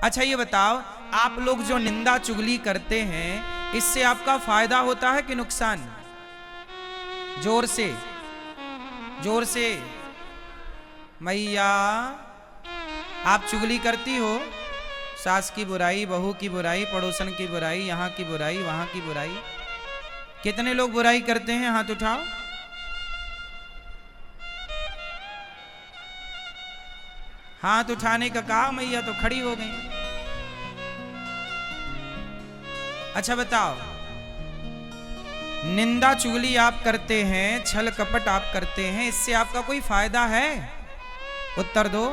अच्छा ये बताओ, आप लोग जो निंदा चुगली करते हैं, इससे आपका फायदा होता है कि नुकसान? जोर से, जोर से। मैया, आप चुगली करती हो, सास की बुराई, बहू की बुराई, पड़ोसन की बुराई, यहाँ की बुराई, वहाँ की बुराई। कितने लोग बुराई करते हैं? हाथ उठाओ। हाथ उठाने का कहा, मैया तो खड़ी हो गई। अच्छा बताओ, निंदा चुगली आप करते हैं, छल कपट आप करते हैं, इससे आपका कोई फायदा है? उत्तर दो।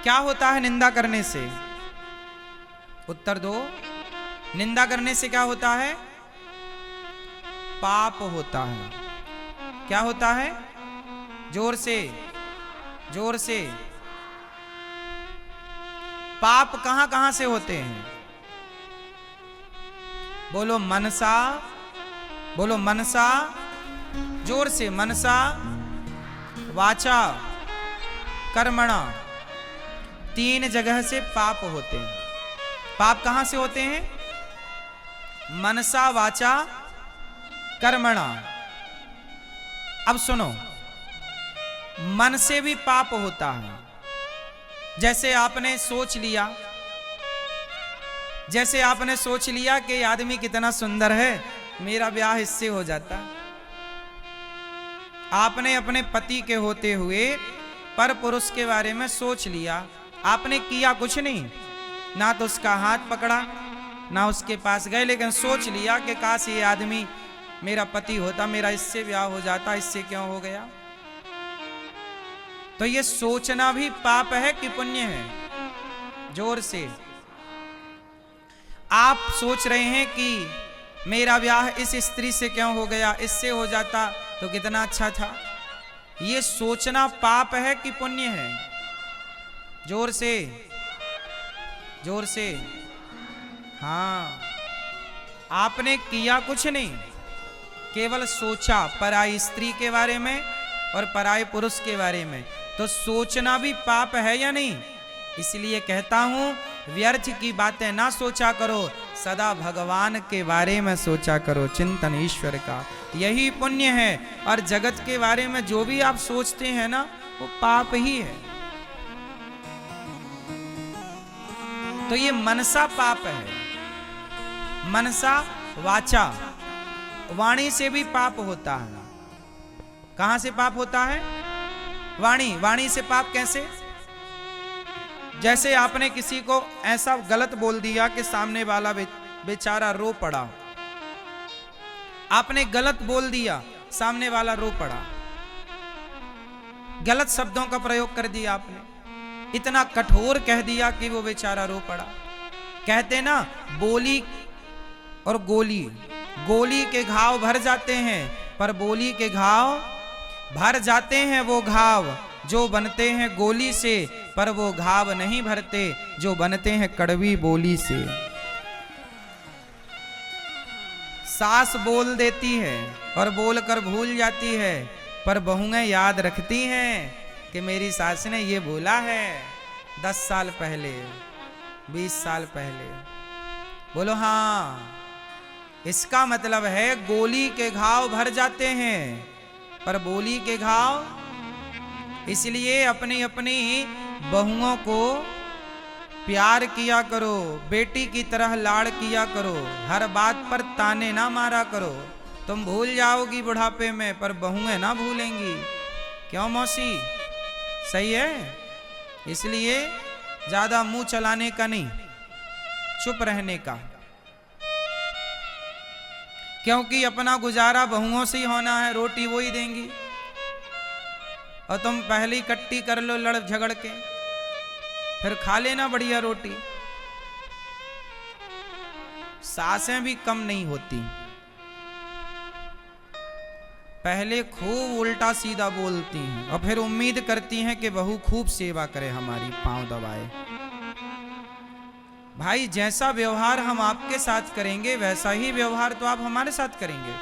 क्या होता है निंदा करने से? उत्तर दो। निंदा करने से क्या होता है? पाप होता है। क्या होता है? जोर से, जोर से। पाप कहां कहां से होते हैं? बोलो मनसा, बोलो मनसा, जोर से। मनसा, वाचा, कर्मणा, 3 जगह से पाप होते हैं। पाप कहां से होते हैं? मनसा, वाचा, कर्मणा। अब सुनो, मन से भी पाप होता है। जैसे आपने सोच लिया, जैसे आपने सोच लिया कि आदमी कितना सुंदर है, मेरा ब्याह इससे हो जाता। आपने अपने पति के होते हुए पर पुरुष के बारे में सोच लिया। आपने किया कुछ नहीं, ना तो उसका हाथ पकड़ा, ना उसके पास गए, लेकिन सोच लिया कि काश ये आदमी मेरा पति होता, मेरा इससे ब्याह हो जाता, इससे क्यों हो गया? तो ये सोचना भी पाप है कि पुण्य है? जोर से। आप सोच रहे हैं कि मेरा ब्याह इस स्त्री से क्यों हो गया, इससे हो जाता तो कितना अच्छा था। ये सोचना पाप है कि पुण्य है? जोर से, जोर से। हाँ, आपने किया कुछ नहीं, केवल सोचा पराई स्त्री के बारे में और पराये पुरुष के बारे में। तो सोचना भी पाप है या नहीं? इसलिए कहता हूं, व्यर्थ की बातें ना सोचा करो, सदा भगवान के बारे में सोचा करो, चिंतन ईश्वर का, यही पुण्य है। और जगत के बारे में जो भी आप सोचते हैं ना, वो पाप ही है। तो ये मनसा पाप है। मनसा, वाचा, वाणी से भी पाप होता है। कहां से पाप होता है? वाणी। वाणी से पाप कैसे? जैसे आपने किसी को ऐसा गलत बोल दिया कि सामने वाला बेचारा रो पड़ा। आपने गलत बोल दिया, सामने वाला रो पड़ा। गलत शब्दों का प्रयोग कर दिया आपने, इतना कठोर कह दिया कि वो बेचारा रो पड़ा। कहते ना, बोली और गोली, गोली के घाव भर जाते हैं, पर बोली के घाव भर जाते हैं। वो घाव जो बनते हैं गोली से, पर वो घाव नहीं भरते जो बनते हैं कड़वी बोली से। सास बोल देती है और बोलकर भूल जाती है, पर बहुएं याद रखती हैं कि मेरी सास ने ये बोला है 10 साल पहले, 20 साल पहले। बोलो हाँ। इसका मतलब है गोली के घाव भर जाते हैं, पर बोली के घाव। इसलिए अपनी अपनी बहुओं को प्यार किया करो, बेटी की तरह लाड़ किया करो, हर बात पर ताने ना मारा करो। तुम भूल जाओगी बुढ़ापे में, पर बहुएं ना भूलेंगी। क्यों मौसी? सही है। इसलिए ज्यादा मुंह चलाने का नहीं, चुप रहने का, क्योंकि अपना गुजारा बहुओं से ही होना है, रोटी वो ही देंगी। और तुम पहले ही कट्टी कर लो लड़ झगड़ के, फिर खा लेना बढ़िया रोटी। सासें भी कम नहीं होती, पहले खूब उल्टा सीधा बोलती हैं और फिर उम्मीद करती हैं कि बहू खूब सेवा करे, हमारी पांव दबाए। भाई, जैसा व्यवहार हम आपके साथ करेंगे, वैसा ही व्यवहार तो आप हमारे साथ करेंगे।